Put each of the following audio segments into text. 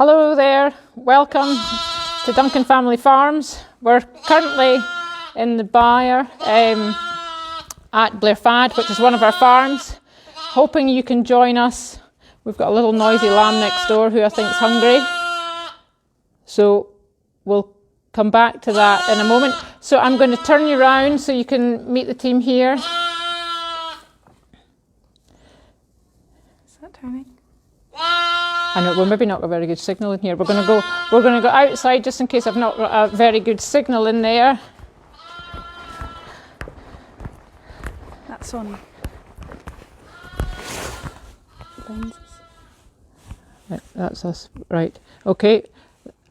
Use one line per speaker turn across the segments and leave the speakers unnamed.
Hello there, welcome to Duncan Family Farms. We're currently in the byre at Blairfad, which is one of our farms. Hoping you can join us. We've got a little noisy lamb next door who I think is hungry. So we'll come back to that in a moment. So I'm going to turn you around so you can meet the team here. Is
that turning?
I know we're maybe not got a very good signal in here. We're going to go outside just in case I've not got a very good signal in there.
That's on.
Right, that's us. Right. Okay.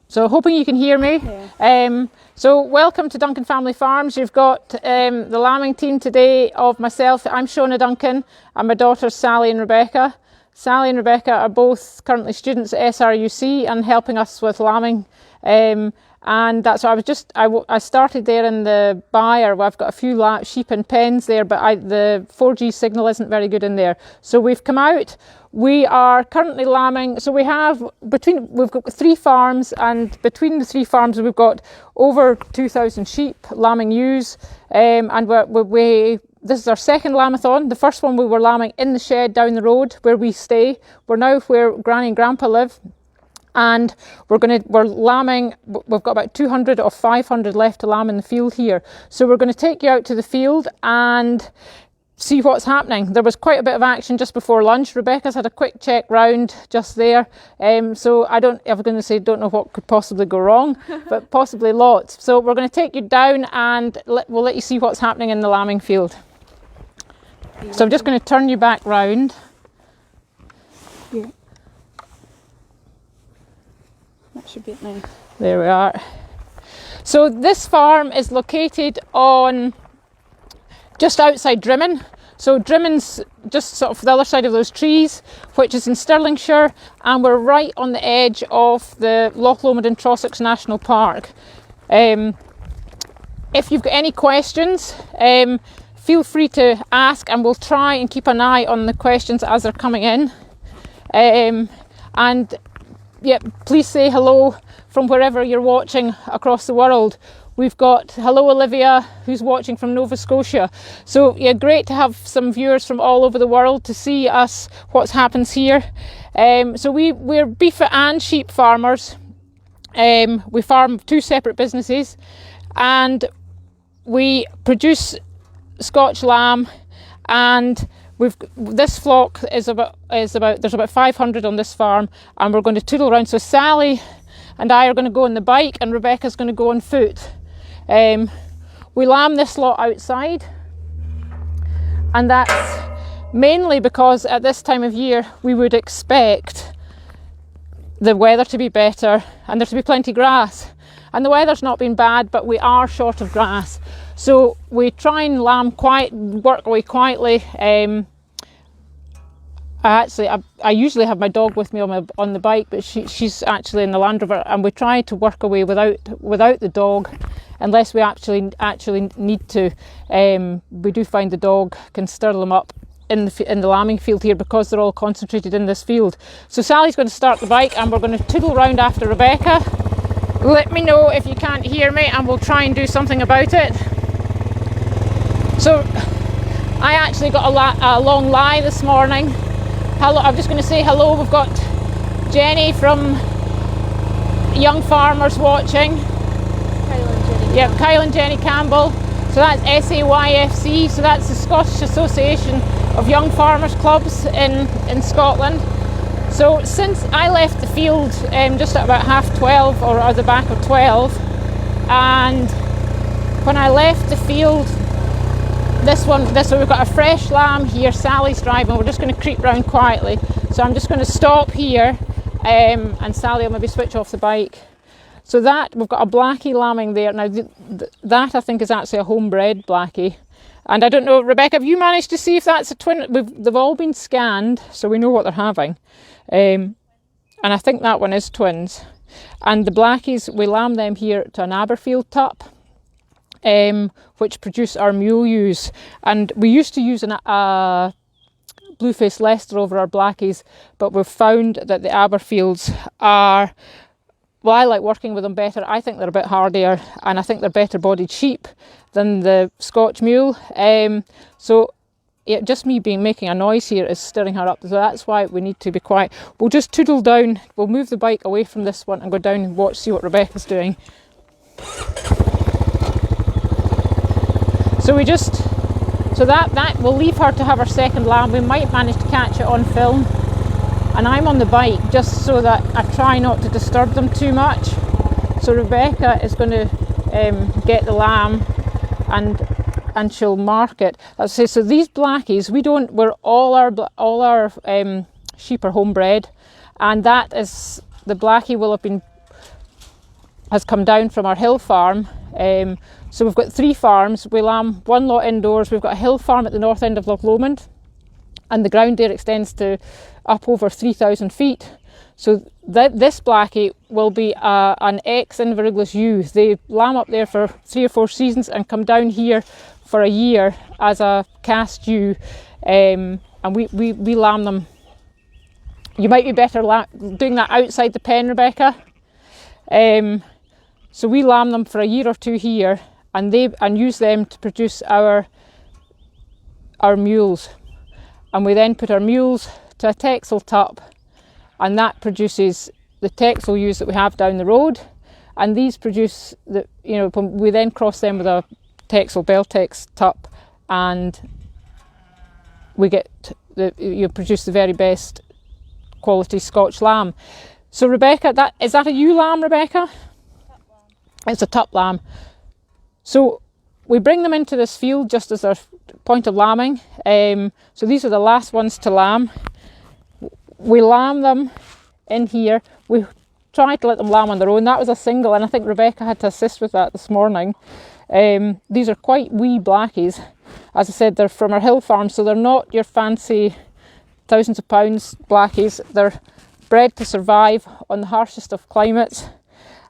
So hoping you can hear me.
Yeah.
So welcome to Duncan Family Farms. You've got the lambing team today of myself. I'm Shona Duncan and my daughters Sally and Rebecca. Sally and Rebecca are both currently students at SRUC and helping us with lambing. And that's why I started there in the byre where I've got a few sheep in pens there, but the 4G signal isn't very good in there. So we've come out. We are currently lambing. So we've got 3 farms, and between the 3 farms we've got over 2,000 sheep, lambing ewes, and this is our second Lambathon. The first one we were lambing in the shed down the road where we stay. We're now where Granny and Grandpa live. And we're lambing. We've got about 200 or 500 left to lamb in the field here. So we're going to take you out to the field and see what's happening. There was quite a bit of action just before lunch. Rebecca's had a quick check round just there. So I don't know what could possibly go wrong, but possibly lots. So we're going to take you down and we'll let you see what's happening in the lambing field. So I'm just going to turn you back round.
Yeah. That should be it now.
There we are. So this farm is located on just outside Drimmen. So Drimmen's just sort of the other side of those trees, which is in Stirlingshire, and we're right on the edge of the Loch Lomond and Trossachs National Park. If you've got any questions, feel free to ask, and we'll try and keep an eye on the questions as they're coming in. And yeah, please say hello from wherever you're watching across the world. We've got hello Olivia, who's watching from Nova Scotia. So yeah, great to have some viewers from all over the world to see us, what happens here. So we're beef and sheep farmers. We farm 2 separate businesses, and we produce Scotch lamb, and this flock is about there's about 500 on this farm, and we're going to toodle around. So Sally and I are going to go on the bike, and Rebecca's going to go on foot. We lamb this lot outside, and that's mainly because at this time of year we would expect the weather to be better and there to be plenty of grass. And the weather's not been bad, but we are short of grass. So we try and work away quietly. I usually have my dog with me on the bike, but she's actually in the Land Rover, and we try to work away without the dog, unless we actually need to. We do find the dog can stir them up in the lambing field here because they're all concentrated in this field. So Sally's going to start the bike, and we're going to toodle round after Rebecca. Let me know if you can't hear me, and we'll try and do something about it. So I actually got a long lie this morning. Hello, I'm just going to say hello. We've got Jenny from Young Farmers watching. Kyle and Jenny Campbell. So that's SAYFC. So that's the Scottish Association of Young Farmers Clubs in Scotland. So since I left the field just at about 12:30 or the back of 12, and when I left the field, this one we've got a fresh lamb here. Sally's driving. We're just going to creep round quietly. So I'm just going to stop here, and Sally will maybe switch off the bike. So that we've got a blackie lambing there now. That I think is actually a homebred blackie. And I don't know, Rebecca, have you managed to see if that's a twin? They've all been scanned, so we know what they're having. And I think that one is twins. And the blackies, we lamb them here to an Aberfield tup, which produce our mule ewes. And we used to use blue-faced Leicester over our blackies, but we've found that the Aberfields are, well, I like working with them better. I think they're a bit hardier, and I think they're better bodied sheep than the Scotch mule. So yeah, just me making a noise here is stirring her up, so that's why we need to be quiet. We'll just toodle down, we'll move the bike away from this one and go down and watch, see what Rebecca's doing. So that we'll leave her to have her second lamb. We might manage to catch it on film, and I'm on the bike just so that I try not to disturb them too much. So Rebecca is going to get the lamb and she'll mark it. Let's say, so these blackies, all our sheep are homebred, and that is, the blackie has come down from our hill farm. So we've got 3 farms. We lamb one lot indoors. We've got a hill farm at the north end of Loch Lomond, and the ground there extends to up over 3,000 feet. So this blackie will be an ex-Inveruglis ewe. They lamb up there for 3 or 4 seasons and come down here for a year as a cast ewe, and we lamb them. You might be better doing that outside the pen, Rebecca. So we lamb them for a year or 2 here, and use them to produce our mules, and we then put our mules to a Texel tup, and that produces the Texel ewes that we have down the road, and these produce we then cross them with a Texel Beltex tup, and we get produce the very best quality Scotch lamb. So Rebecca, is that a ewe lamb, Rebecca?
Tup lamb.
It's a tup lamb. So we bring them into this field just as their point of lambing. So these are the last ones to lamb. We lamb them in here. We try to let them lamb on their own. That was a single, and I think Rebecca had to assist with that this morning. These are quite wee blackies. As I said, they're from our hill farm, so they're not your fancy thousands of pounds blackies. They're bred to survive on the harshest of climates,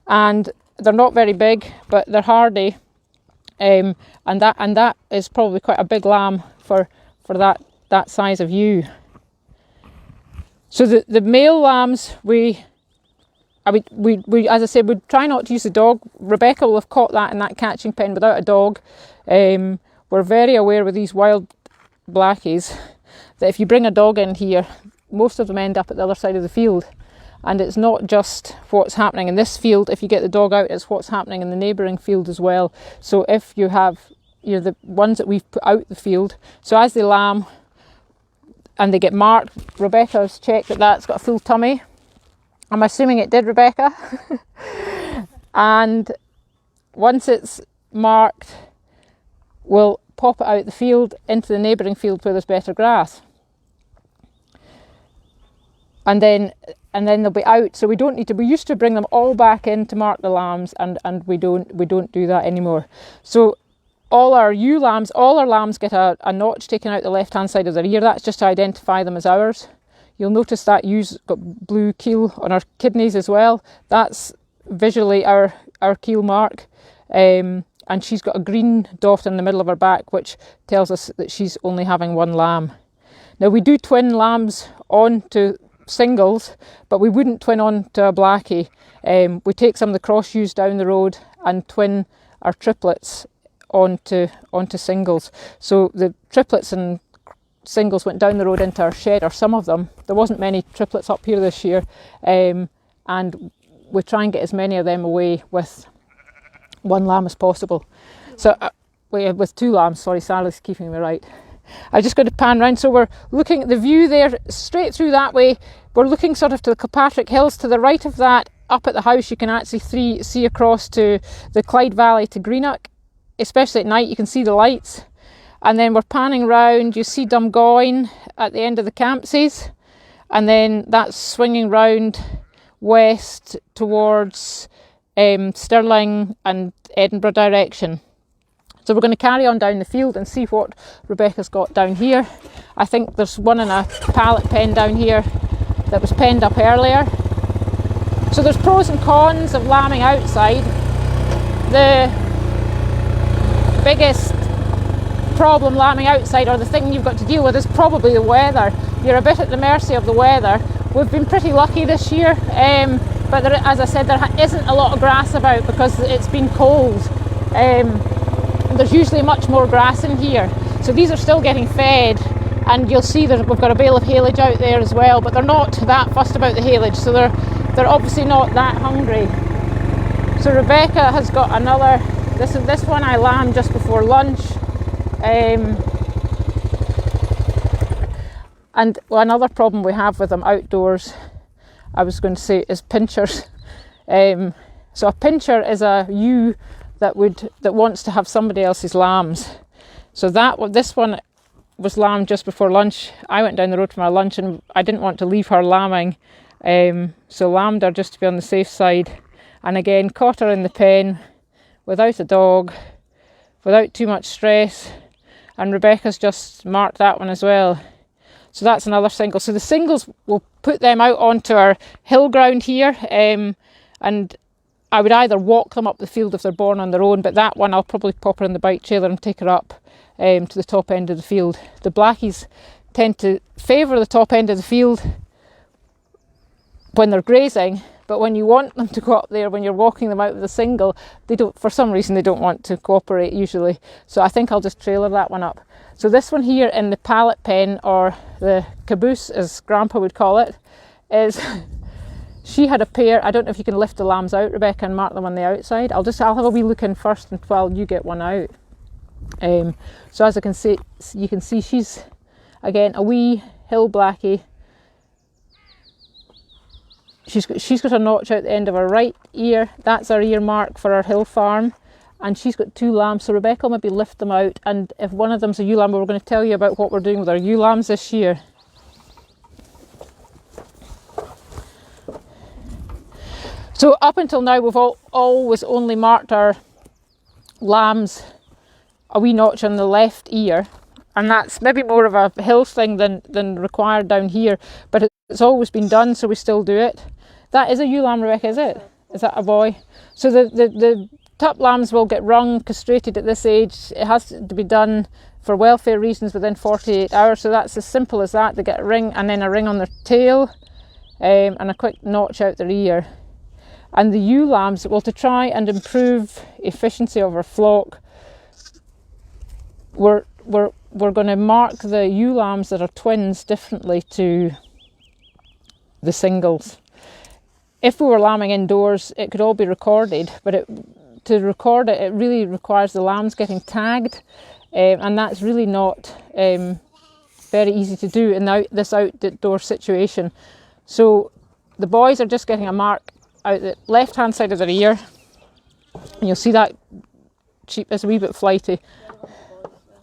and they're not very big, but they're hardy. And that is probably quite a big lamb for that size of ewe. So the male lambs, we as I said, we try not to use the dog. Rebecca will have caught that in that catching pen without a dog. We're very aware with these wild blackies that if you bring a dog in here, most of them end up at the other side of the field. And it's not just what's happening in this field. If you get the dog out, it's what's happening in the neighbouring field as well. So if you have the ones that we've put out the field, so as they lamb and they get marked, Rebecca's checked that that's got a full tummy. I'm assuming it did, Rebecca. And once it's marked, we'll pop it out the field into the neighbouring field where there's better grass. And then they'll be out. So we don't need to. We used to bring them all back in to mark the lambs, and we don't do that anymore. So all our ewe lambs, all our lambs get a notch taken out the left hand side of their ear. That's just to identify them as ours. You'll notice that ewes got blue keel on our kidneys as well. That's visually our keel mark. And she's got a green dot in the middle of her back, which tells us that she's only having one lamb. Now we do twin lambs onto singles, but we wouldn't twin onto a blackie. We take some of the cross ewes down the road and twin our triplets onto singles. So the triplets and singles went down the road into our shed, or some of them. There wasn't many triplets up here this year, and we try and get as many of them away with one lamb as possible. So with 2 lambs, sorry, Sally's keeping me right. I just got to pan round. So we're looking at the view there, straight through that way. We're looking sort of to the Kilpatrick Hills. To the right of that, up at the house, you can actually see across to the Clyde Valley to Greenock. Especially at night, you can see the lights. And then we're panning round, you see Dumgoyne at the end of the Campsies, and then that's swinging round west towards Stirling and Edinburgh direction. So we're going to carry on down the field and see what Rebecca's got down here. I think there's one in a pallet pen down here that was penned up earlier. So there's pros and cons of lambing outside. The biggest problem lambing outside, or the thing you've got to deal with, is probably the weather. You're a bit at the mercy of the weather. We've been pretty lucky this year, but there, as I said, there isn't a lot of grass about because it's been cold. There's usually much more grass in here, so these are still getting fed, and you'll see that we've got a bale of haylage out there as well, but they're not that fussed about the haylage, so they're obviously not that hungry. So Rebecca has got another, this one I lambed just before lunch, and another problem we have with them outdoors, I was going to say, is pinchers. So a pincher is a ewe that wants to have somebody else's lambs. So this one was lambed just before lunch. I went down the road for my lunch and I didn't want to leave her lambing, so lambed her just to be on the safe side. And again, caught her in the pen without a dog, without too much stress. And Rebecca's just marked that one as well. So that's another single. So the singles, we'll put them out onto our hill ground here, and I would either walk them up the field if they're born on their own, but that one I'll probably pop her in the bike trailer and take her up to the top end of the field. The blackies tend to favour the top end of the field when they're grazing, but when you want them to go up there, when you're walking them out with a single, they don't, for some reason they don't want to cooperate usually. So I think I'll just trailer that one up. So this one here in the pallet pen, or the caboose as Grandpa would call it, is she had a pair. I don't know if you can lift the lambs out, Rebecca, and mark them on the outside. I'll have a wee look in first and while you get one out. So as you can see she's again a wee hill blackie. She's got a notch out the end of her right ear. That's our ear mark for our hill farm. And she's got two lambs, so Rebecca will maybe lift them out. And if one of them's a ewe lamb, we're going to tell you about what we're doing with our ewe lambs this year. So up until now, we've always only marked our lambs a wee notch on the left ear. And that's maybe more of a hill thing than required down here. But it's always been done, so we still do it. That is a ewe lamb, Rebecca, is it? Is that a boy? So the top lambs will get rung, castrated at this age. It has to be done for welfare reasons within 48 hours. So that's as simple as that. They get a ring and then a ring on their tail, and a quick notch out their ear. And the ewe lambs, well, to try and improve efficiency of our flock, we're going to mark the ewe lambs that are twins differently to the singles. If we were lambing indoors, it could all be recorded, but to record it, it really requires the lambs getting tagged, and that's really not very easy to do in this outdoor situation. So the boys are just getting a mark out the left-hand side of their ear, and you'll see that sheep is a wee bit flighty.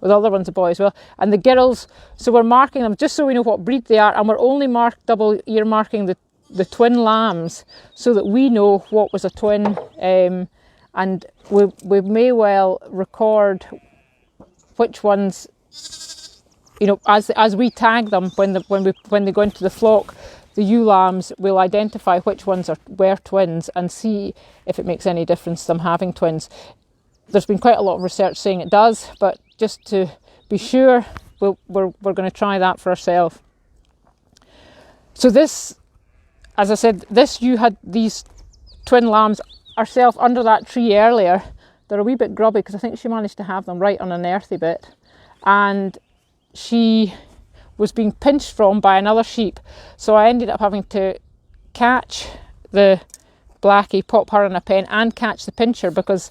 With other ones a boy as well. And the girls, so we're marking them just so we know what breed they are, and we're only double ear marking the twin lambs so that we know what was a twin, and we may well record which ones, you know, as we tag them when they go into the flock. The ewe lambs will identify which ones were twins and see if it makes any difference them having twins. There's been quite a lot of research saying it does, but just to be sure, we're going to try that for ourselves. So this, as I said, this ewe had these twin lambs herself under that tree earlier. They're a wee bit grubby because I think she managed to have them right on an earthy bit, and she was being pinched from by another sheep. So I ended up having to catch the blackie, pop her in a pen, and catch the pincher, because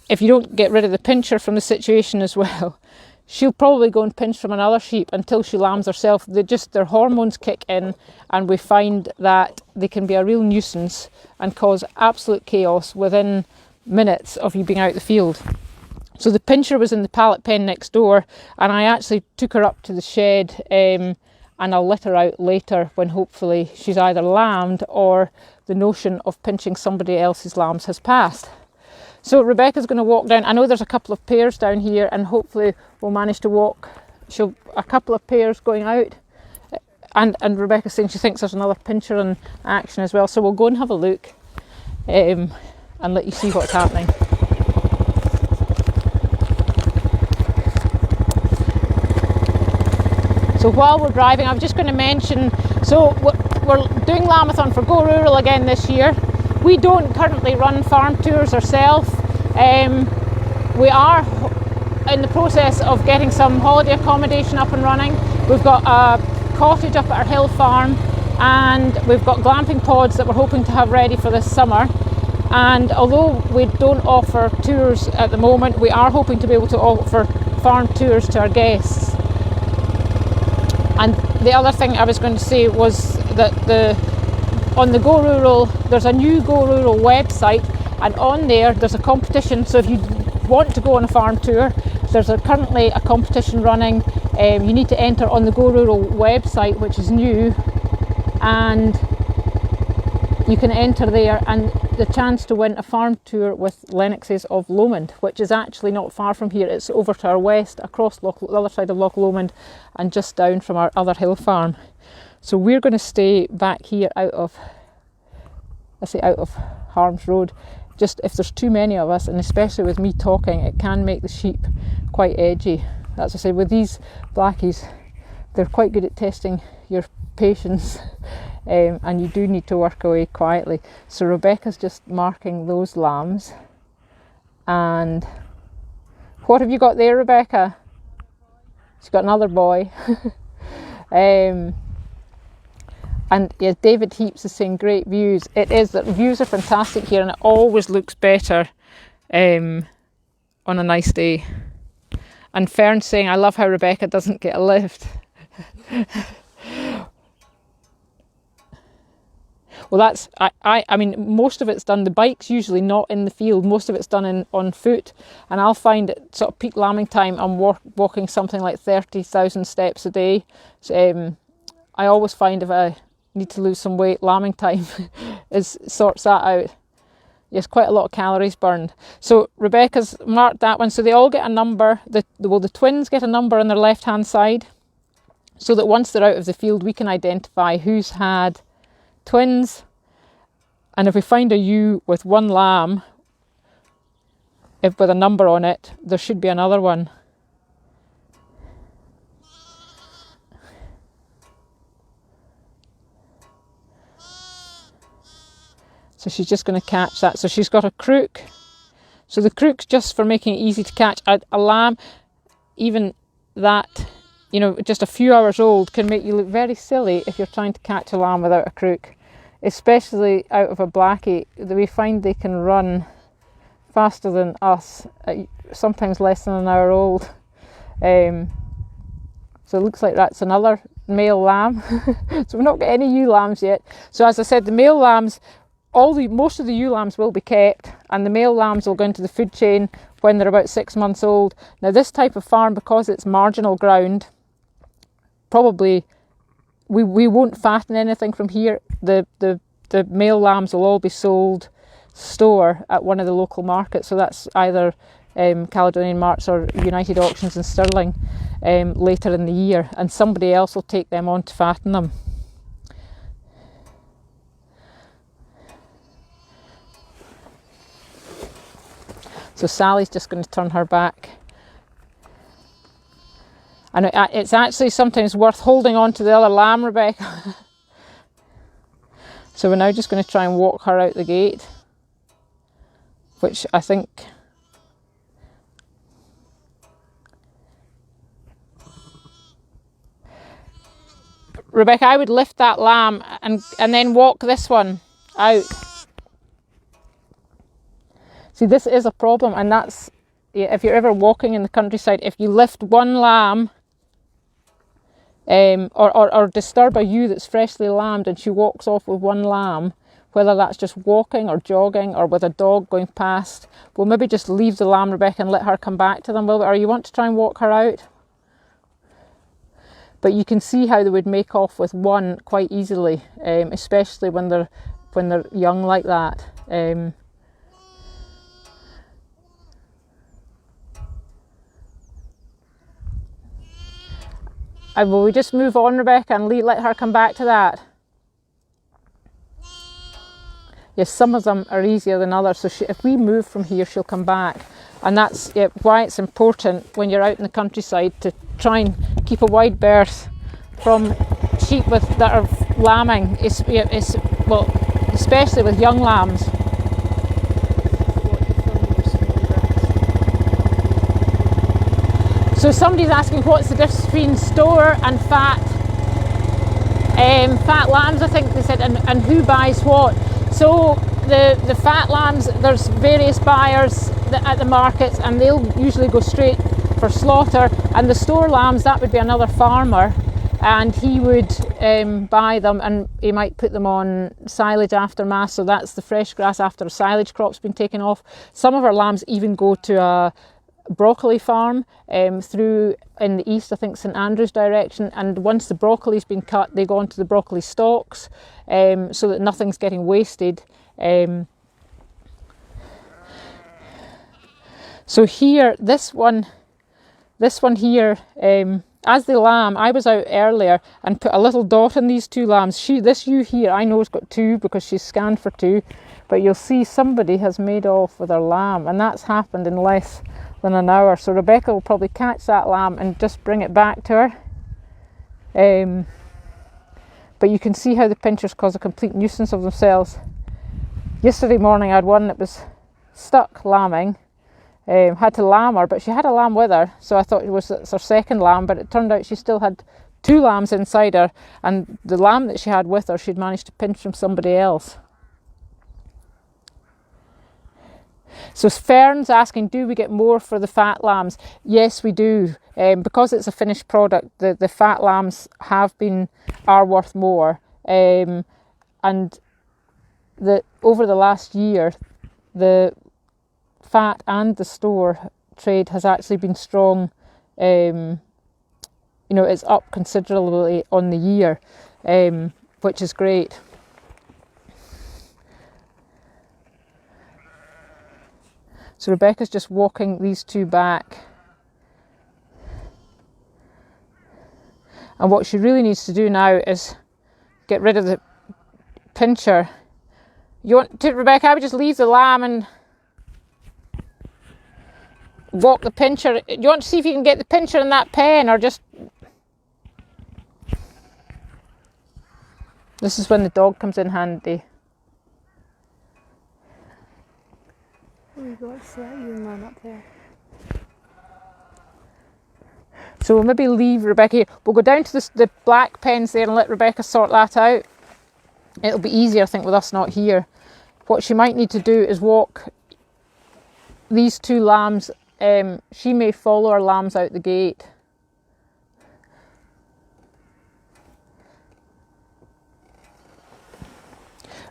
if you don't get rid of the pincher from the situation as well, she'll probably go and pinch from another sheep until she lambs herself. Their hormones kick in, and we find that they can be a real nuisance and cause absolute chaos within minutes of you being out the field. So the pincher was in the pallet pen next door, and I actually took her up to the shed, and I'll let her out later when hopefully she's either lambed or the notion of pinching somebody else's lambs has passed. So Rebecca's going to walk down. I know there's a couple of pairs down here, and hopefully we'll manage to walk a couple of pairs going out. And Rebecca's saying she thinks there's another pincher in action as well. So we'll go and have a look, and let you see what's happening. So while we're driving, I'm just going to mention, so we're doing Lambathon for Go Rural again this year. We don't currently run farm tours ourselves. We are in the process of getting some holiday accommodation up and running. We've got a cottage up at our hill farm, and we've got glamping pods that we're hoping to have ready for this summer. And although we don't offer tours at the moment, we are hoping to be able to offer farm tours to our guests. And the other thing I was going to say was that on the Go Rural, there's a new Go Rural website, and on there's a competition. So if you want to go on a farm tour, there's currently a competition running. You need to enter on the Go Rural website, which is new, and you can enter there, and the chance to win a farm tour with Lennoxes of Lomond, which is actually not far from here. It's over to our west, across the other side of Loch Lomond, and just down from our other hill farm. So we're going to stay back here out of harm's road. Just if there's too many of us, and especially with me talking, it can make the sheep quite edgy. As I say, with these blackies, they're quite good at testing your patience. And you do need to work away quietly. So Rebecca's just marking those lambs. And what have you got there, Rebecca? She's got another boy. And yeah, David Heaps is saying great views. It is, the views are fantastic here, and it always looks better on a nice day. And Fern's saying, I love how Rebecca doesn't get a lift. Well, that's, I mean, most of it's done, the bike's usually not in the field, most of it's done on foot, and I'll find at sort of peak lambing time I'm walking something like 30,000 steps a day. So, I always find if I need to lose some weight, lambing time sorts that out. Yes, quite a lot of calories burned. So Rebecca's marked that one, so they all get a number. The twins get a number on their left hand side, so that once they're out of the field we can identify who's had twins. And if we find a ewe with one lamb with a number on it, there should be another one. So she's just going to catch that. So she's got a crook. So the crook's just for making it easy to catch. A lamb, even that, you know, just a few hours old, can make you look very silly if you're trying to catch a lamb without a crook. Especially out of a blackie, we find they can run faster than us, sometimes less than an hour old. So it looks like that's another male lamb. So we've not got any ewe lambs yet. So as I said, the male lambs, most of the ewe lambs will be kept, and the male lambs will go into the food chain when they're about 6 months old. Now this type of farm, because it's marginal ground, probably we won't fatten anything from here. The male lambs will all be sold store at one of the local markets, so that's either Caledonian Marts or United Auctions in Stirling later in the year, and somebody else will take them on to fatten them. So Sally's just going to turn her back. And it's actually sometimes worth holding on to the other lamb, Rebecca. So we're now just going to try and walk her out the gate, which I think Rebecca, I would lift that lamb and then walk this one out. See, this is a problem, and that's, if you're ever walking in the countryside, if you lift one lamb or disturb a ewe that's freshly lambed and she walks off with one lamb, whether that's just walking or jogging or with a dog going past, we'll maybe just leave the lamb, Rebecca, and let her come back to them, will we? Or you want to try and walk her out? But you can see how they would make off with one quite easily, especially when they're young like that. Will we just move on, Rebecca, and let her come back to that? Yes, some of them are easier than others, so if we move from here, she'll come back. And that's why it's important when you're out in the countryside to try and keep a wide berth from sheep that are lambing, well, especially with young lambs. So somebody's asking what's the difference between store and fat. Fat lambs, I think they said, and who buys what. So the fat lambs, there's various buyers at the markets, and they'll usually go straight for slaughter. And the store lambs, that would be another farmer, and he would buy them, and he might put them on silage after mass. So that's the fresh grass after a silage crop's been taken off. Some of our lambs even go to a broccoli farm through in the east, I think St Andrews direction, and once the broccoli's been cut, they go onto the broccoli stalks so that nothing's getting wasted. So here, this one here, as the lamb, I was out earlier and put a little dot on these two lambs. This ewe here, I know has got two because she's scanned for two, but you'll see somebody has made off with her lamb, and that's happened in less than an hour. So Rebecca will probably catch that lamb and just bring it back to her. But you can see how the pinchers cause a complete nuisance of themselves. Yesterday morning I had one that was stuck lambing. Had to lamb her, but she had a lamb with her, so I thought it's her second lamb, but it turned out she still had two lambs inside her, and the lamb that she had with her she'd managed to pinch from somebody else. So Fern's asking, do we get more for the fat lambs? Yes, we do. Because it's a finished product, the fat lambs are worth more. And over the last year, the fat and the store trade has actually been strong. It's up considerably on the year, which is great. So Rebecca's just walking these two back. And what she really needs to do now is get rid of the pincher. Rebecca, I would just leave the lamb and walk the pincher. You want to see if you can get the pincher in that pen, or just... This is when the dog comes in handy.
We've got a young man up there.
So we'll maybe leave Rebecca here. We'll go down to the black pens there and let Rebecca sort that out. It'll be easier, I think, with us not here. What she might need to do is walk these two lambs. She may follow her lambs out the gate.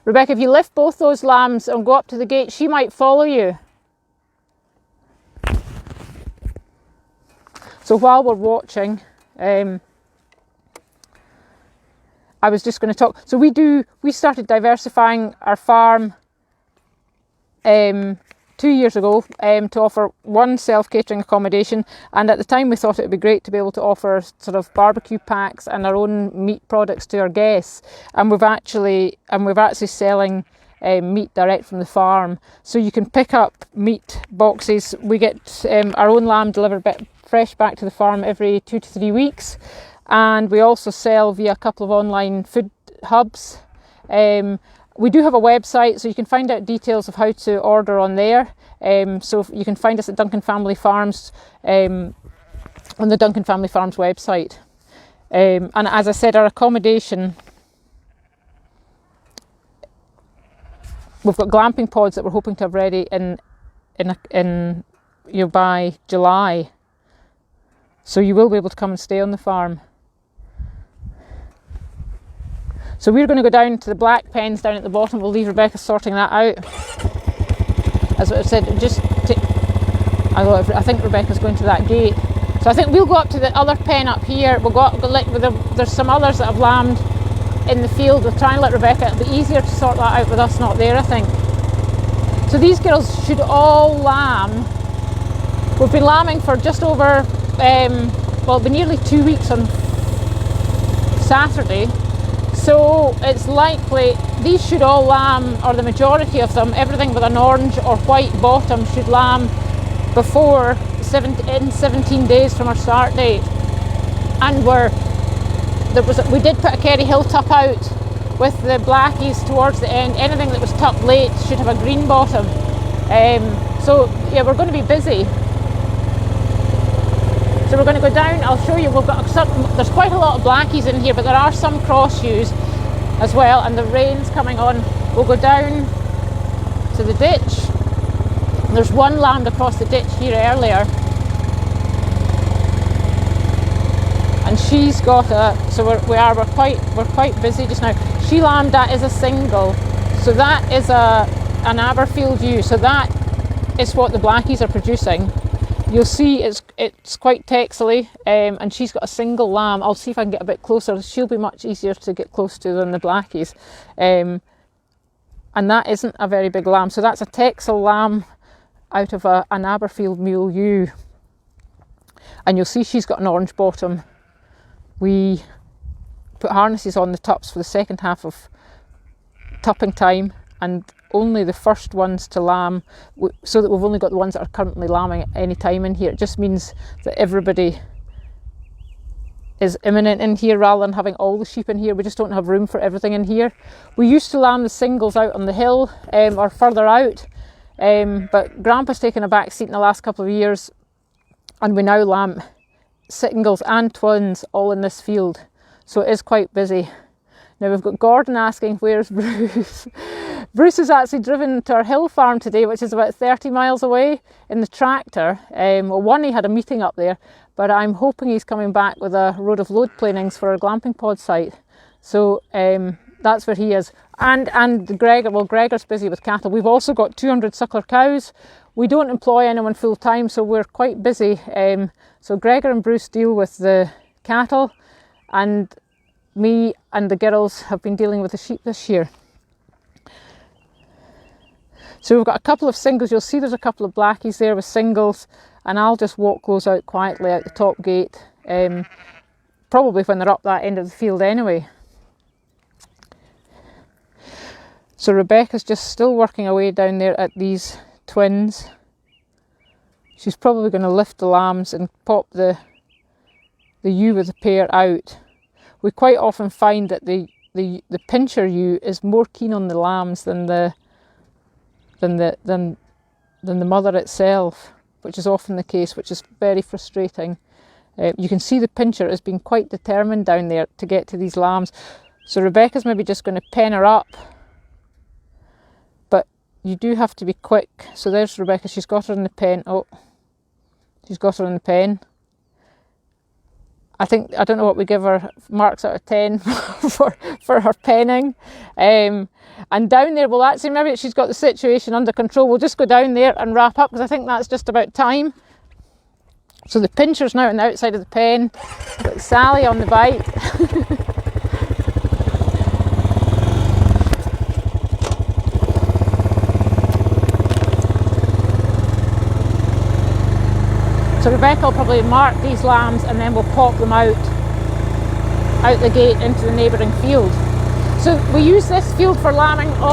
Rebecca, if you lift both those lambs and go up to the gate, she might follow you. So while we're watching, I was just going to talk. So we started diversifying our farm 2 years ago to offer one self-catering accommodation, and at the time we thought it would be great to be able to offer sort of barbecue packs and our own meat products to our guests, and we're actually selling meat direct from the farm, so you can pick up meat boxes. We get our own lamb delivered fresh back to the farm every 2 to 3 weeks, and we also sell via a couple of online food hubs. We do have a website, so you can find out details of how to order on there. So you can find us at Duncan Family Farms, on the Duncan Family Farms website. And as I said, our accommodation, we've got glamping pods that we're hoping to have ready by July. So you will be able to come and stay on the farm. So we're going to go down to the black pens down at the bottom. We'll leave Rebecca sorting that out. As I said, I think Rebecca's going to that gate. So I think we'll go up to the other pen up here. We'll go up, there's some others that have lambed in the field. We'll try and let Rebecca, it'll be easier to sort that out with us not there, I think. So these girls should all lamb. We've been lambing for just over, it'll be nearly 2 weeks on Saturday. So it's likely these should all lamb, or the majority of them, everything with an orange or white bottom should lamb in 17 days from our start date. And we're we did put a Kerry Hill tup out with the blackies towards the end. Anything that was tucked late should have a green bottom. So yeah, we're going to be busy. So we're going to go down. I'll show you. There's quite a lot of blackies in here, but there are some cross ewes as well, and the rain's coming on. We'll go down to the ditch. There's one lambed across the ditch here earlier, and she's got we're quite busy just now. She lambed, that is a single, so that is an Aberfield ewe, so that is what the blackies are producing. You'll see it's quite texely, and she's got a single lamb. I'll see if I can get a bit closer. She'll be much easier to get close to than the blackies, and that isn't a very big lamb, so that's a Texel lamb out of an Aberfield mule ewe, and you'll see she's got an orange bottom. We put harnesses on the tups for the second half of tupping time, and only the first ones to lamb, so that we've only got the ones that are currently lambing at any time in here. It just means that everybody is imminent in here rather than having all the sheep in here. We just don't have room for everything in here. We used to lamb the singles out on the hill or further out, but Grandpa's taken a back seat in the last couple of years, and we now lamb singles and twins all in this field, so it is quite busy. Now we've got Gordon asking, where's Bruce? Bruce is actually driven to our hill farm today, which is about 30 miles away, in the tractor. Well, he had a meeting up there, but I'm hoping he's coming back with a load of load planings for our glamping pod site. So that's where he is. And Gregor's busy with cattle. We've also got 200 suckler cows. We don't employ anyone full time, so we're quite busy. So Gregor and Bruce deal with the cattle, and me and the girls have been dealing with the sheep this year. So we've got a couple of singles. You'll see there's a couple of blackies there with singles, and I'll just walk those out quietly out the top gate, probably when they're up that end of the field anyway. So Rebecca's just still working away down there at these twins. She's probably going to lift the lambs and pop the ewe with the pair out. We quite often find that the pincher ewe is more keen on the lambs than the mother itself, which is often the case, which is very frustrating. You can see the pincher has been quite determined down there to get to these lambs. So Rebecca's maybe just going to pen her up, but you do have to be quick. So there's Rebecca, she's got her in the pen. Oh, she's got her in the pen. I don't know what we give her, marks out of 10 for her penning. And down there, well, actually, maybe she's got the situation under control. We'll just go down there and wrap up, because I think that's just about time. So the pincher's now on the outside of the pen. Got Sally on the bite. So Rebecca will probably mark these lambs, and then we'll pop them out the gate into the neighbouring field. So we use this field for lambing as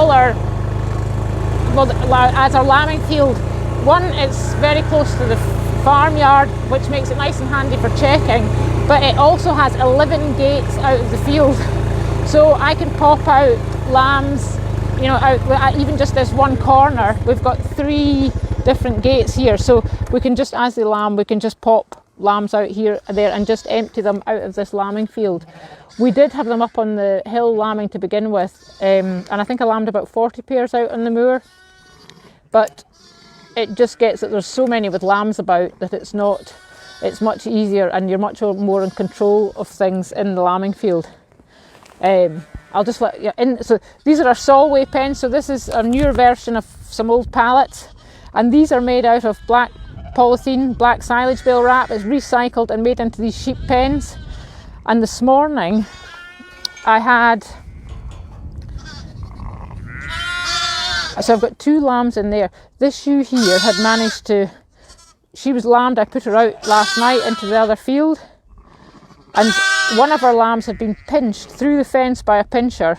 our lambing field. One, it's very close to the farmyard, which makes it nice and handy for checking, but it also has 11 gates out of the field. So I can pop out lambs, out even just this one corner. We've got 3 different gates here, so we can just, as they lamb, we can just pop lambs out here and there and just empty them out of this lambing field. We did have them up on the hill lambing to begin with, and I think I lambed about 40 pairs out on the moor, but it just gets that there's so many with lambs about that it's much easier, and you're much more in control of things in the lambing field. I'll just let you in. So these are our Solway pens. So this is a newer version of some old pallets, and these are made out of black polythene, black silage bale wrap. It's recycled and made into these sheep pens. And this morning so I've got 2 lambs in there. This ewe here had managed to, she was lambed, I put her out last night into the other field, and one of our lambs had been pinched through the fence by a pincher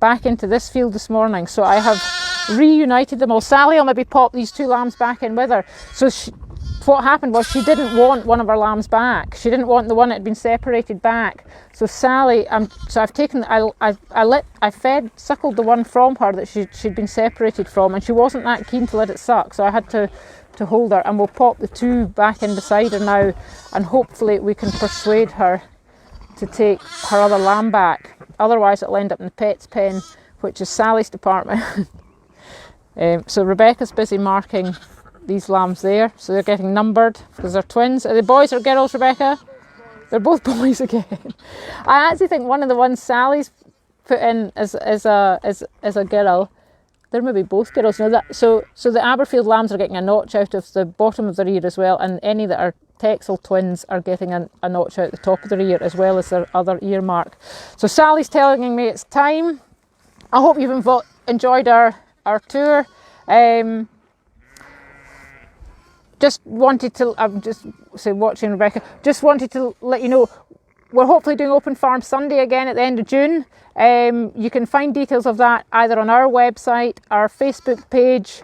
back into this field this morning. So I have reunited them all. Sally will maybe pop these 2 lambs back in with her. So what happened was she didn't want one of our lambs back. She didn't want the one that had been separated back. So Sally, so I've taken, I suckled the one from her that she'd been separated from, and she wasn't that keen to let it suck. So I had to hold her, and we'll pop the two back in beside her now, and hopefully we can persuade her to take her other lamb back. Otherwise it'll end up in the pet's pen, which is Sally's department. So Rebecca's busy marking these lambs there, so they're getting numbered because they're twins. Are they boys or girls, Rebecca? They're both boys again. I actually think one of the ones Sally's put in as a girl. They're maybe both girls. No, so the Aberfield lambs are getting a notch out of the bottom of their ear as well, and any that are Texel twins are getting a notch out the top of their ear as well as their other ear mark. So Sally's telling me it's time. I hope you've enjoyed our tour. Just wanted to, I'm just watching Rebecca, just wanted to let you know we're hopefully doing Open Farm Sunday again at the end of June. You can find details of that either on our website, our Facebook page,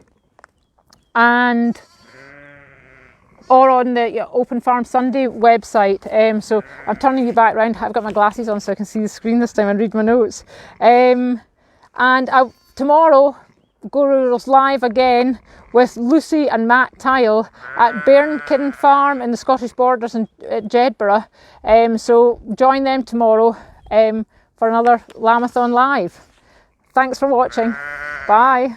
or on the Open Farm Sunday website. So I'm turning you back round. I've got my glasses on so I can see the screen this time and read my notes. And tomorrow, Go Rural's live again with Lucy and Matt Tyle at Bairnkin Farm in the Scottish Borders in Jedburgh. So join them tomorrow for another Lambathon live. Thanks for watching. Bye.